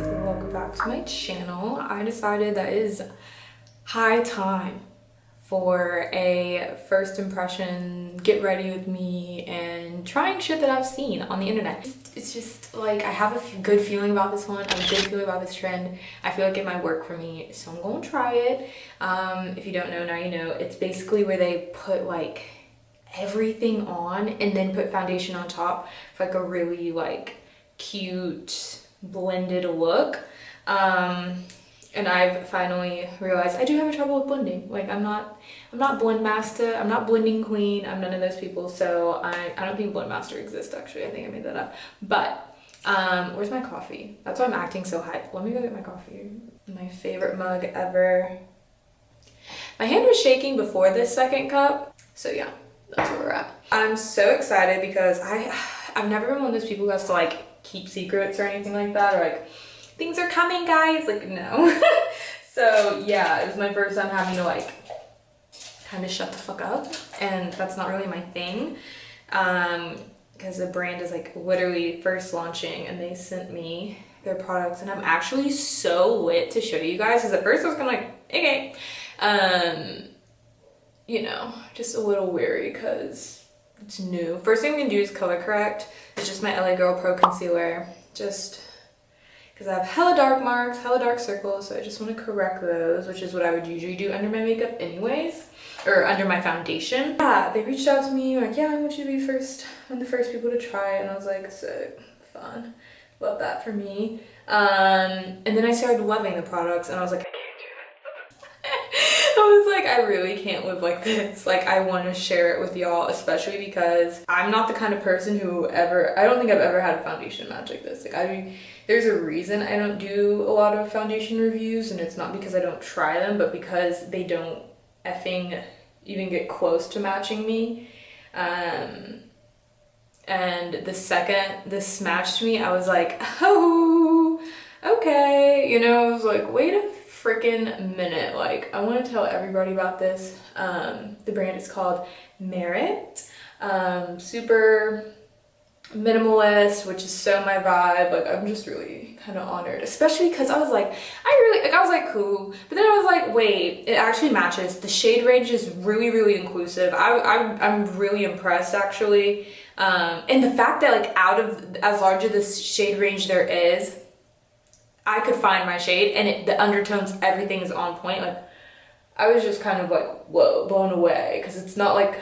welcome back to my channel. I decided that it is high time for a first impression get ready with me and trying shit that I've seen on the internet. It's just like I have a good feeling about this one. I have a good feeling about this trend. I feel like it might work for me, so I'm gonna try it. If you don't know, now you know. It's basically where they put like everything on and then put foundation on top for like a really like cute blended look. And I've finally realized I do have a trouble with blending. Like I'm not blend master, I'm not blending queen, I'm none of those people. So I don't think blend master exists actually. I think I made that up. But where's my coffee? That's why I'm acting so hyped. Let me go get my coffee. My favorite mug ever. My hand was shaking before this second cup. So yeah, that's where we're at. I'm so excited because I've never been one of those people who has to like keep secrets or anything like that, or like things are coming guys, like no. So yeah, it was my first time having to like kind of shut the fuck up, and that's not really my thing, because the brand is like literally first launching and they sent me their products and I'm actually so lit to show you guys, because at first I was kind of like okay, you know, just a little weary because it's new. First thing I'm gonna do is color correct. It's just my LA Girl Pro Concealer, just because I have hella dark marks, hella dark circles, so I just want to correct those, which is what I would usually do under my makeup anyways, or under my foundation. Yeah, they reached out to me like, yeah, I want you to be one of the first people to try it, and I was like, sick, fun, love that for me. And then I started loving the products and I was like, I can't do this. I was like, I really can't live like this. Like, I want to share it with y'all, especially because I'm not the kind of person who I don't think I've ever had a foundation match like this. Like, there's a reason I don't do a lot of foundation reviews, and it's not because I don't try them, but because they don't effing even get close to matching me. And the second this matched me, I was like, oh, okay. You know, I was like, wait a freaking minute. Like, I want to tell everybody about this. The brand is called Merit. Super minimalist, which is so my vibe. Like, I'm just really kind of honored, especially because I was like, I was like cool, but then I was like, wait, it actually matches. The shade range is really inclusive. I'm really impressed actually, and the fact that like out of as large of this shade range there is, I could find my shade, and the undertones, everything is on point. Like, I was just kind of like, whoa, blown away, because it's not like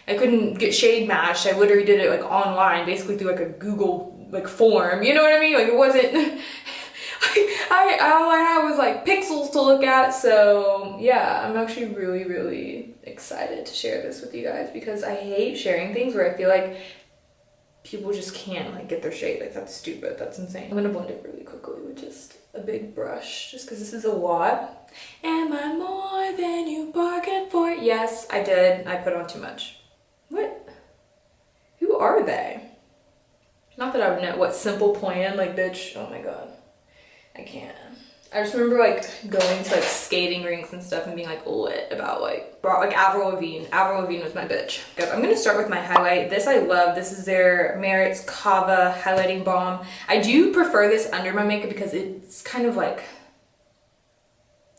I couldn't get shade matched. I literally did it like online, basically through like a Google like form, you know what I mean? Like, it wasn't like, all I had was like pixels to look at. So yeah, I'm actually really excited to share this with you guys, because I hate sharing things where I feel like people just can't like get their shade. Like, that's stupid, that's insane. I'm gonna blend it really quickly with just a big brush, just because this is a lot. Am I more than you bargained for? Yes, I did. I put on too much. What? Who are they? Not that I would know. What, Simple Plan? Like, bitch, oh my god. I can't. I just remember like going to like skating rinks and stuff and being like lit about like Avril Lavigne. Avril Lavigne was my bitch. I'm gonna start with my highlight. This I love. This is their Merit's Kava Highlighting Balm. I do prefer this under my makeup because it's kind of like,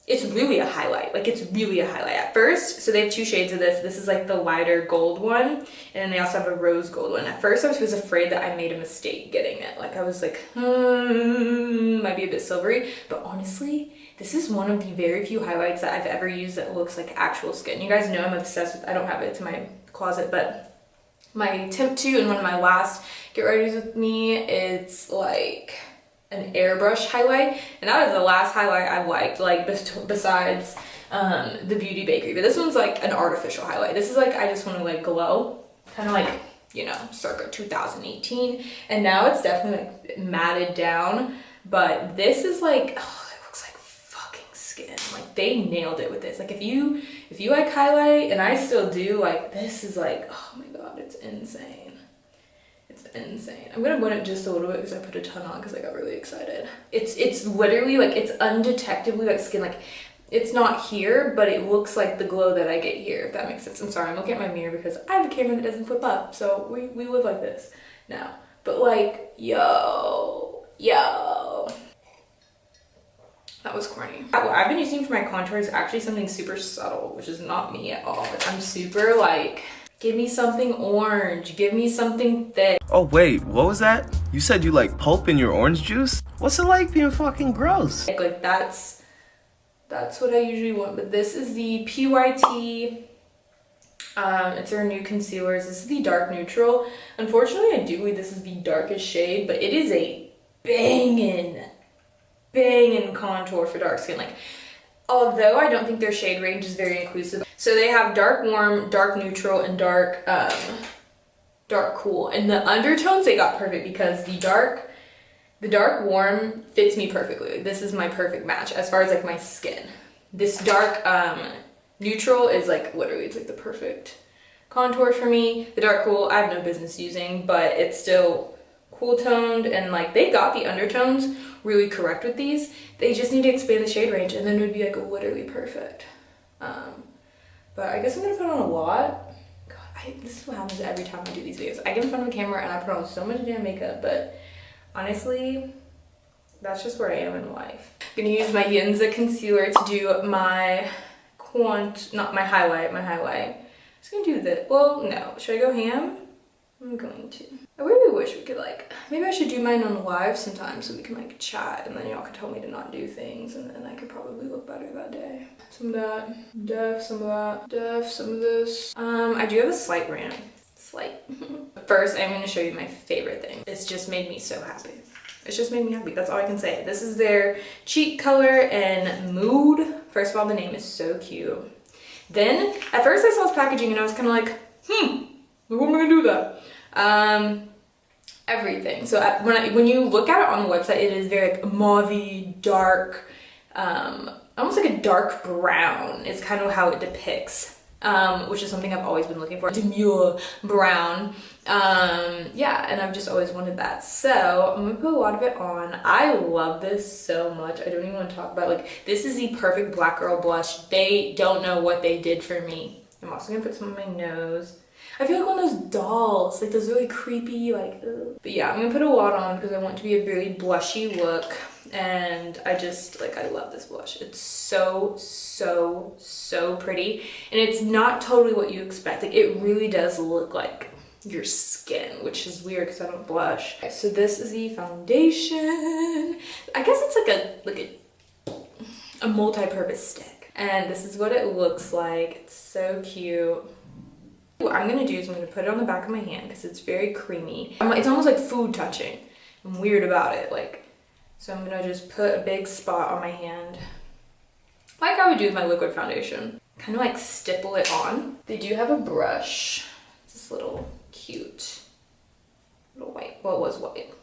it's really a highlight. Like, it's really a highlight at first. So they have two shades of this. This is like the lighter gold one, and then they also have a rose gold one. At first I was afraid that I made a mistake getting it. Like, I was like, might be a bit silvery, but honestly, this is one of the very few highlights that I've ever used that looks like actual skin. You guys know I'm obsessed with, I don't have it, it's in my closet, but my Temp 2 and one of my last Get Ready's with me, it's like an airbrush highlight, and that is the last highlight I've liked, like besides the Beauty Bakerie. But this one's like an artificial highlight. This is like, I just want to like glow, kind of like, you know, circa 2018, and now it's definitely like matted down, but this is like, oh, it looks like fucking skin. Like, they nailed it with this. Like, if you like highlight, and I still do, like, this is like, oh my god, it's insane. Insane. I'm gonna blend it just a little bit because I put a ton on because I got really excited. It's literally like, it's undetectably like skin. Like, it's not here, but it looks like the glow that I get here, if that makes sense. I'm sorry, I'm looking at my mirror because I have a camera that doesn't flip up, so we live like this now. But like, yo, That was corny. What I've been using for my contour is actually something super subtle, which is not me at all. I'm super like, give me something orange, give me something thick. Oh wait, what was that? You said you like pulp in your orange juice? What's it like being fucking gross? Like that's what I usually want, but this is the PYT. It's their new concealers. This is the dark neutral. Unfortunately, I do believe this is the darkest shade, but it is a banging contour for dark skin. Like, although I don't think their shade range is very inclusive. So they have dark warm, dark neutral, and dark cool. And the undertones they got perfect because the dark warm fits me perfectly. Like, this is my perfect match as far as like my skin. This dark neutral is like literally, it's like the perfect contour for me. The dark cool I have no business using, but it's still cool toned, and like they got the undertones really correct with these. They just need to expand the shade range and then it would be like literally perfect. But I guess I'm gonna put on a lot. God, this is what happens every time I do these videos. I get in front of the camera and I put on so much damn makeup, but honestly, that's just where I am in life. I'm gonna use my Yinza concealer to do my not my highlight, Just gonna do this. Well, no, should I go ham? I'm going to. I really wish we could like, maybe I should do mine on live sometime so we can like chat and then y'all could tell me to not do things and then I could probably look better that day. Some of that, def some of that, def some of this. I do have a slight rant. Slight. First, I'm gonna show you my favorite thing. It's just made me so happy. It's just made me happy. That's all I can say. This is their cheek color and mood. First of all, the name is so cute. Then, at first I saw this packaging and I was kind of like, what am I gonna do with that? Everything. So when you look at it on the website, it is very like mauve-y, dark, almost like a dark brown is kind of how it depicts, which is something I've always been looking for. Demure brown. Yeah, and I've just always wanted that. So I'm gonna put a lot of it on. I love this so much. I don't even want to talk about, like, this is the perfect black girl blush. They don't know what they did for me. I'm also gonna put some on my nose. I feel like one of those dolls, like those really creepy, like, ugh. But yeah, I'm gonna put a lot on because I want it to be a really blushy look. And I just, like, I love this blush. It's so, so, so pretty. And it's not totally what you expect. Like, it really does look like your skin, which is weird because I don't blush. Okay, so this is the foundation. I guess it's like a multi-purpose stick. And this is what it looks like. It's so cute. What I'm gonna do is I'm gonna put it on the back of my hand because it's very creamy. It's almost like food touching. I'm weird about it, like, so I'm gonna just put a big spot on my hand, like I would do with my liquid foundation. Kind of like stipple it on. They do have a brush. It's this little cute, little white, well, it was white.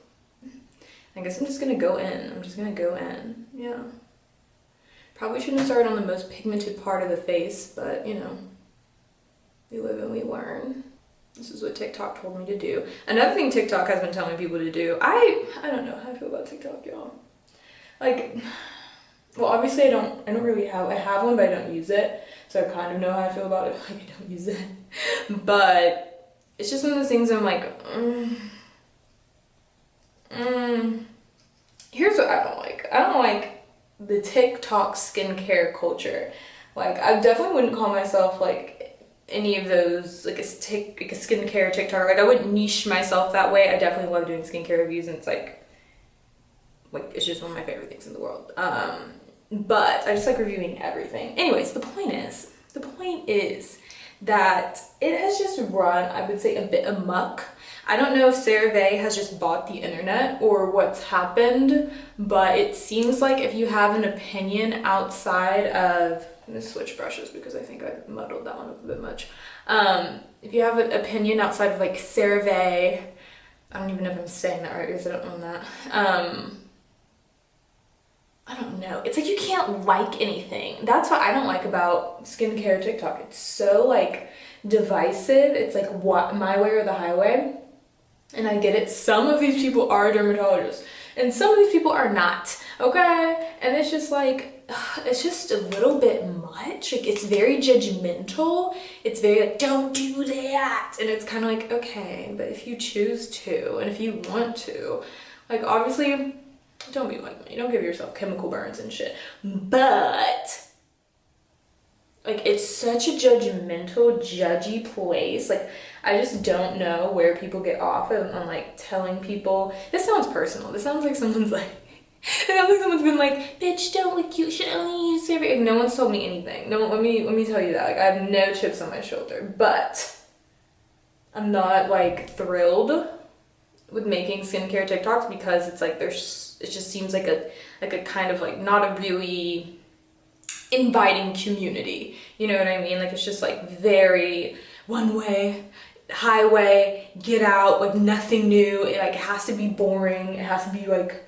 I guess I'm just gonna go in. Yeah. Probably shouldn't have started on the most pigmented part of the face, but you know, we live and we learn. This is what TikTok told me to do. Another thing TikTok has been telling people to do, I don't know how I feel about TikTok, y'all. Like, well, obviously I have one, but I don't use it. So I kind of know how I feel about it, like I don't use it. But it's just one of those things I'm like, Here's what I don't like. I don't like the TikTok skincare culture. Like, I definitely wouldn't call myself like any of those, like a skincare TikTok. Like, I wouldn't niche myself that way. I definitely love doing skincare reviews, and it's like it's just one of my favorite things in the world. But I just like reviewing everything. Anyways, the point is that it has just run, I would say, a bit amok. I don't know if CeraVe has just bought the internet or what's happened, but it seems like if you have an opinion outside of, I'm gonna switch brushes because I think I muddled that one up a bit much. If you have an opinion outside of like CeraVe, I don't even know if I'm saying that right because I don't own that. I don't know. It's like you can't like anything. That's what I don't like about skincare TikTok. It's so like divisive. It's like what, my way or the highway. And I get it. Some of these people are dermatologists and some of these people are not. Okay? And it's just like, it's just a little bit much. Like, it's very judgmental. It's very like, don't do that. And it's kind of like, okay, but if you choose to and if you want to, like, obviously Don't be like me. Don't give yourself chemical burns and shit. But like, it's such a judgmental, judgy place. Like, I just don't know where people get off on like telling people. This sounds personal. This sounds like someone's like, it sounds like someone's been like, bitch, don't look cute, should only use every. Like, no one's told me anything. No, let me tell you that. Like, I have no chips on my shoulder, but I'm not like thrilled with making skincare TikToks because it's like it just seems like a kind of like not a really inviting community. You know what I mean? Like, it's just like very one way, highway, get out, like nothing new. It like has to be boring. It has to be like,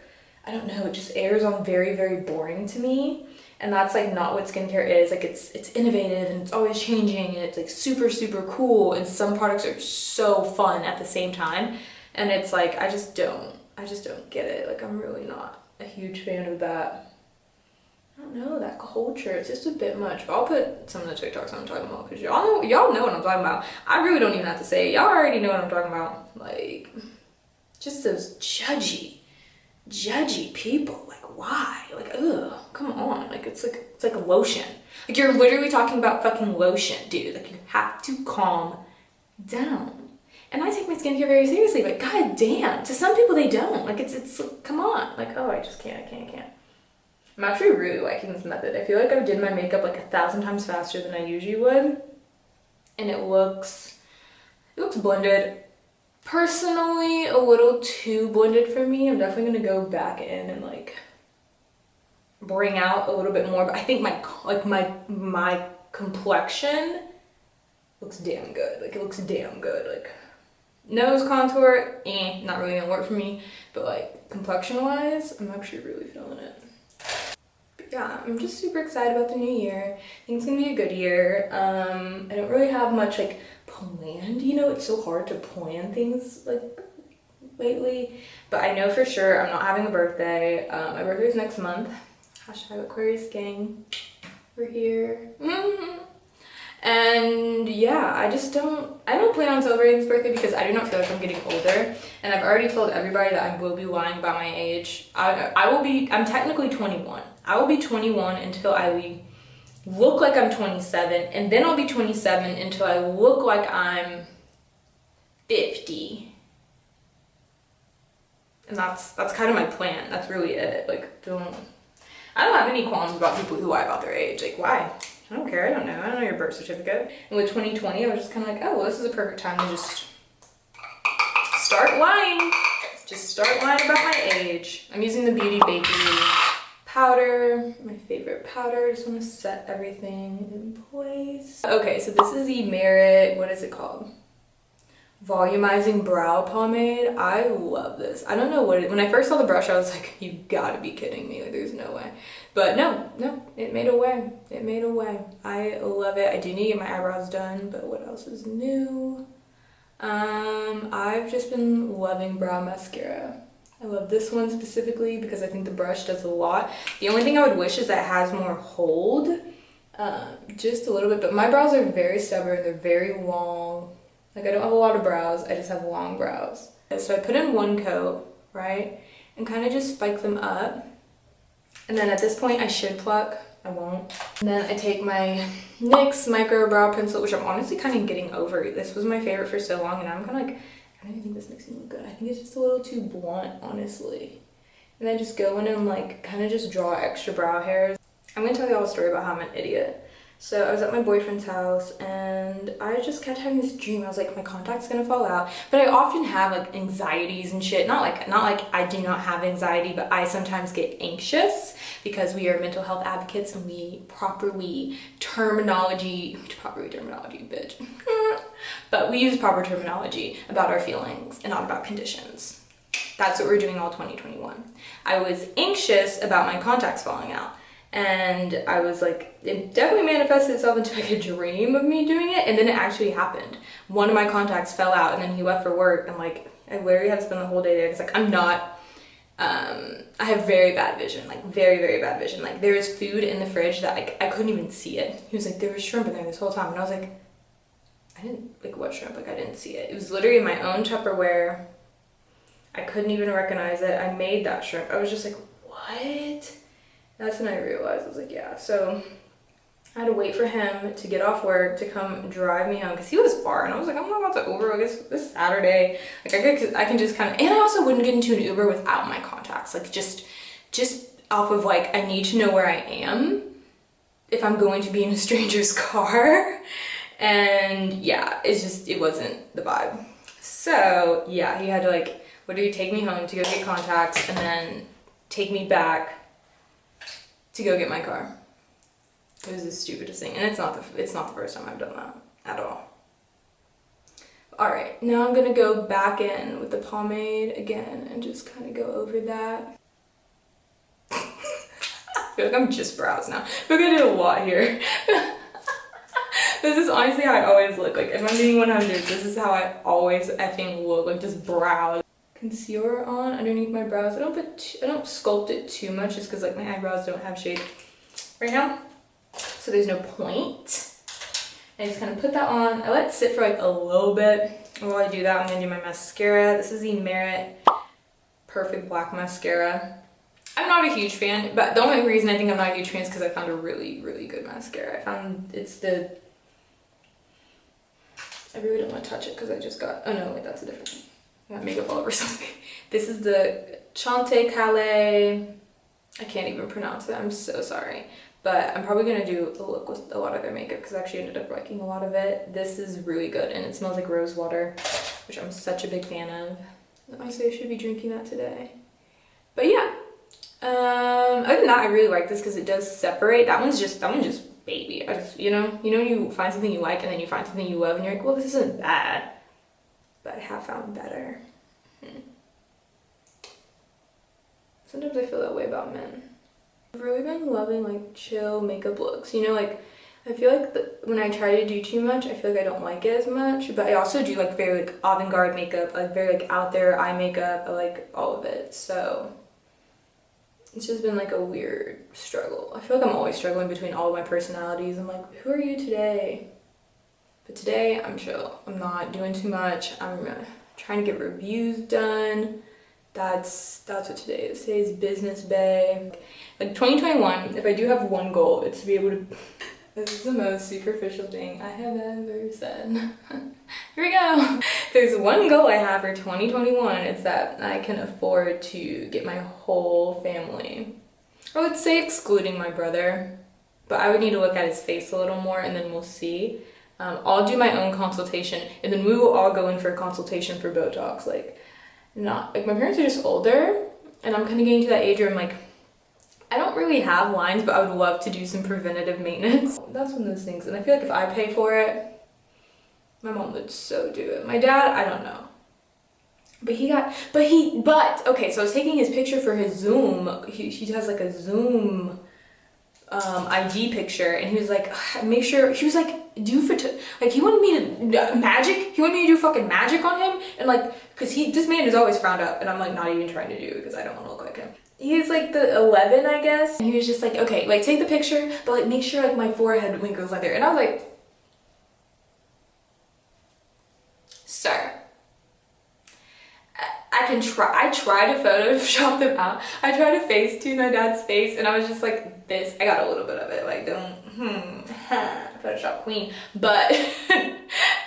I don't know, it just airs on very, very boring to me. And that's like not what skincare is. Like, it's innovative and it's always changing and it's like super, super cool. And some products are so fun at the same time. And it's like, I just don't get it. Like, I'm really not a huge fan of that. I don't know, that culture, it's just a bit much. But I'll put some of the TikToks I'm talking about because y'all know what I'm talking about. I really don't even have to say it. Y'all already know what I'm talking about. Like, just those judgy people. Like, why? Like, ugh, come on. Like, it's like a lotion. Like, you're literally talking about fucking lotion, dude. Like, you have to calm down. And I take my skincare very seriously, but god damn, to some people they don't. Like, it's like, come on. Like, oh, I can't. I'm actually really liking this method. I feel like I did my makeup like 1,000 times faster than I usually would. And it looks blended. Personally, a little too blended for me. I'm definitely gonna go back in and like bring out a little bit more. But I think my complexion looks damn good. Like, it looks damn good. Like, nose contour, not really gonna work for me. But like, complexion wise, I'm actually really feeling it. Yeah, I'm just super excited about the new year. I think it's gonna be a good year. I don't really have much like planned, you know. It's so hard to plan things like lately, but I know for sure I'm not having a birthday. My birthday is next month. Hashtag Aquarius gang. We're here. And yeah, I don't plan on celebrating this birthday because I do not feel like I'm getting older. And I've already told everybody that I will be lying about my age. I'm technically 21. I will be 21 until I look like I'm 27. And then I'll be 27 until I look like I'm 50. And that's kind of my plan. That's really it. Like, I don't have any qualms about people who lie about their age. Like, why? I don't care. I don't know your birth certificate. And with 2020, I was just kind of like, oh, well, this is a perfect time to just start lying. Just start lying about my age. I'm using the Beauty Bakerie powder, my favorite powder. I just want to set everything in place. Okay, so this is the Merit, what is it called? Volumizing brow pomade. I love this. I don't know when I first saw the brush, I was like, you gotta be kidding me. Like, there's no way. But no, it made a way. It made a way. I love it. I do need to get my eyebrows done, but what else is new? I've just been loving brow mascara. I love this one specifically because I think the brush does a lot. The only thing I would wish is that it has more hold, just a little bit, but my brows are very stubborn. They're very long. Like, I don't have a lot of brows, I just have long brows. So I put in one coat, right? And kind of just spike them up. And then at this point I should pluck, I won't. And then I take my NYX micro brow pencil, which I'm honestly kind of getting over. This was my favorite for so long and I'm kind of like, I don't even think this makes me look good. I think it's just a little too blunt, honestly. And then just go in and like kind of just draw extra brow hairs. I'm gonna tell y'all a story about how I'm an idiot. So I was at my boyfriend's house and I just kept having this dream. I was like, my contact's gonna fall out. But I often have like anxieties and shit. Not like I do not have anxiety, but I sometimes get anxious because we are mental health advocates and we properly terminology, bitch. But we use proper terminology about our feelings and not about conditions. That's what we're doing all 2021. I was anxious about my contacts falling out. And I was like, it definitely manifested itself into like a dream of me doing it, and then it actually happened. One of my contacts fell out and then he left for work, and like I literally had to spend the whole day there because like I'm not, I have very bad vision, like very, very bad vision. Like there is food in the fridge that I couldn't even see it. He was like, there was shrimp in there this whole time, and I was like, I didn't, like what shrimp? Like I didn't see it. It was literally in my own Tupperware. I couldn't even recognize it. I made that shrimp. I was just like, what? That's when I realized. I was like, yeah. So I had to wait for him to get off work to come drive me home because he was far, and I was like, I'm not about to Uber. Like this Saturday. Like I can just kind of, and I also wouldn't get into an Uber without my contacts. Like just off of like, I need to know where I am if I'm going to be in a stranger's car. And yeah, it wasn't the vibe. So yeah, he had to like literally take me home to go get contacts and then take me back to go get my car. It was the stupidest thing, and it's not the first time I've done that at all. All right, now I'm gonna go back in with the pomade again and just kind of go over that. I feel like I'm just brows now. I feel like I did a lot here. This is honestly how I always look. Like if I'm doing 100, this is how I always effing look, like just brows. Concealer on underneath my brows. I don't sculpt it too much just because like my eyebrows don't have shape right now. So there's no point. I just kind of put that on. I let it sit for like a little bit. And while I do that, I'm gonna do my mascara. This is the Merit Perfect Black Mascara. I'm not a huge fan, but the only reason I think I'm not a huge fan is because I found a really, really good mascara. I found I really don't want to touch it because I just got, oh no, wait, that's a different thing. I got makeup all over something. This is the Chantecaille. I can't even pronounce it, I'm so sorry. But I'm probably gonna do a look with a lot of their makeup because I actually ended up liking a lot of it. This is really good and it smells like rose water, which I'm such a big fan of. I say I should be drinking that today. But yeah, other than that, I really like this because it does separate. That one's just baby. You know you find something you like and then you find something you love and you're like, well, this isn't bad, but I have found better. Sometimes I feel that way about men. I've really been loving like chill makeup looks. You know, like I feel like when I try to do too much, I feel like I don't like it as much. But I also do like very like avant-garde makeup, like very like out there eye makeup. I like all of it. So it's just been like a weird struggle. I feel like I'm always struggling between all of my personalities. I'm like, who are you today? But today I'm chill. I'm not doing too much. I'm trying to get reviews done. That's what today is. Today's business bay. Like 2021, if I do have one goal, it's to be able to, this is the most superficial thing I have ever said. Here we go. There's one goal I have for 2021. It's that I can afford to get my whole family. Or let's say excluding my brother, but I would need to look at his face a little more and then we'll see. I'll do my own consultation and then we will all go in for a consultation for Botox. Like my parents are just older and I'm kind of getting to that age where I'm like, I don't really have lines, but I would love to do some preventative maintenance. That's one of those things. And I feel like if I pay for it, my mom would so do it. My dad, I don't know. But okay, so I was taking his picture for his Zoom. He has like a Zoom ID picture and he was like, make sure, he was like, he wanted me to magic. He wanted me to do fucking magic on him and like, cause this man is always frowned up and I'm like not even trying to do it because I don't want to look like him. He's like the 11, I guess. And he was just like, okay, like take the picture, but like make sure like my forehead goes like there. And I was like, sir, I try to Photoshop them out. I try to Facetune my dad's face and I was just like this. I got a little bit of it, like don't, Photoshop queen, but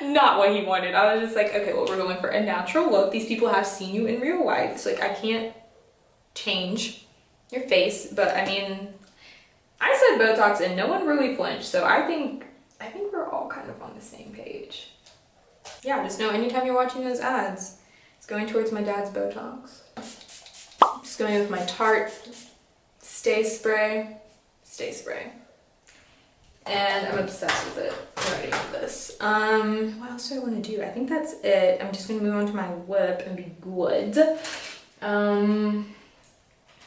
not what he wanted. I was just like, okay, well, we're going for a natural look. These people have seen you in real life. So like, I can't change your face, but I mean, I said Botox and no one really flinched. So I think we're all kind of on the same page. Yeah, just know anytime you're watching those ads, it's going towards my dad's Botox. I'm just going with my Tarte Stay Spray. And I'm obsessed with it. I already know this. What else do I want to do? I think that's it. I'm just going to move on to my lip and be good. How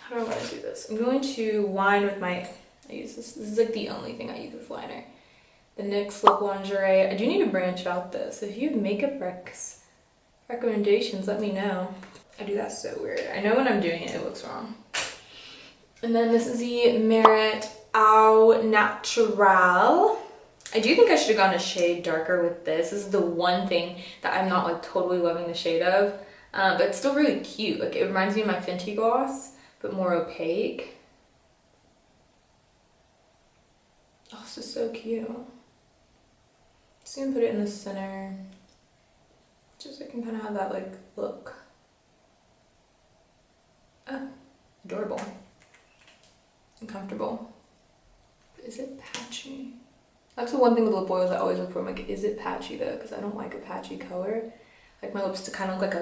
do I want to do this? I'm going to line with I use this. This is like the only thing I use with liner. The NYX Lip Lingerie. I do need to branch out this. If you have makeup recommendations, let me know. I do that so weird. I know when I'm doing it, it looks wrong. And then this is the Merit Au Natural. I do think I should have gone a shade darker with this. This is the one thing that I'm not like totally loving the shade of. But it's still really cute. Like, it reminds me of my Fenty gloss, but more opaque. Oh, this is so cute. Just gonna put it in the center, just so I can kind of have that like look. Oh, adorable and comfortable. Is it patchy? That's the one thing with lip oils I always look for. I'm like, is it patchy though? Because I don't like a patchy color. Like my lips to kind of look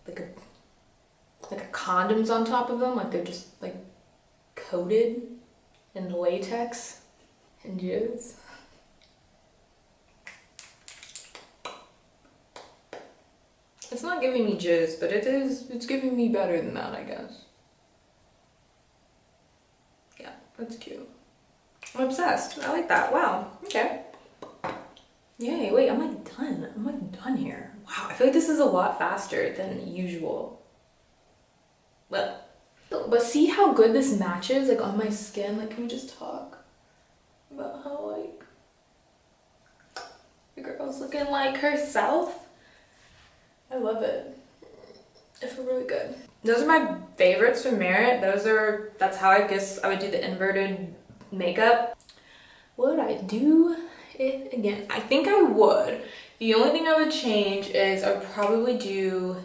like a condoms on top of them. Like they're just like coated in latex and jizz. It's not giving me jizz, but it's giving me better than that, I guess. Yeah, that's cute. I'm obsessed. I like that. Wow. Okay. Yay. Wait, I'm like done. I'm like done here. Wow, I feel like this is a lot faster than usual. But see how good this matches like on my skin? Like, can we just talk about how like the girl's looking like herself? I love it. I feel really good. Those are my favorites from Merit. That's how I guess I would do the inverted makeup. Would I do it again? I think I would. The only thing I would change is I would probably do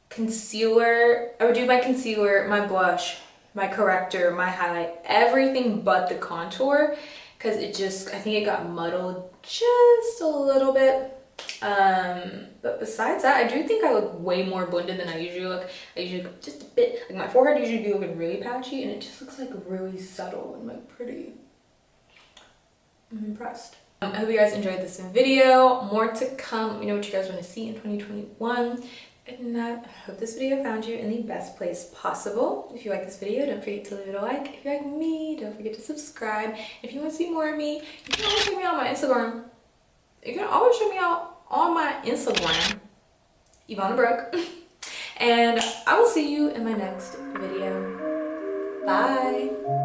concealer. I would do my concealer, my blush, my corrector, my highlight, everything but the contour, because I think it got muddled just a little bit. But besides that, I do think I look way more blended than I usually look. I usually look just a bit, like my forehead usually be looking really patchy, and it just looks like really subtle and like pretty. I'm impressed. I hope you guys enjoyed this video. More to come. Let me know what you guys want to see in 2021. And I hope this video found you in the best place possible. If you like this video, don't forget to leave it a like. If you like me, don't forget to subscribe. If you want to see more of me, you can always check me out on my Instagram. You can always check me out on my Instagram, Ivana Brooke. And I will see you in my next video. Bye.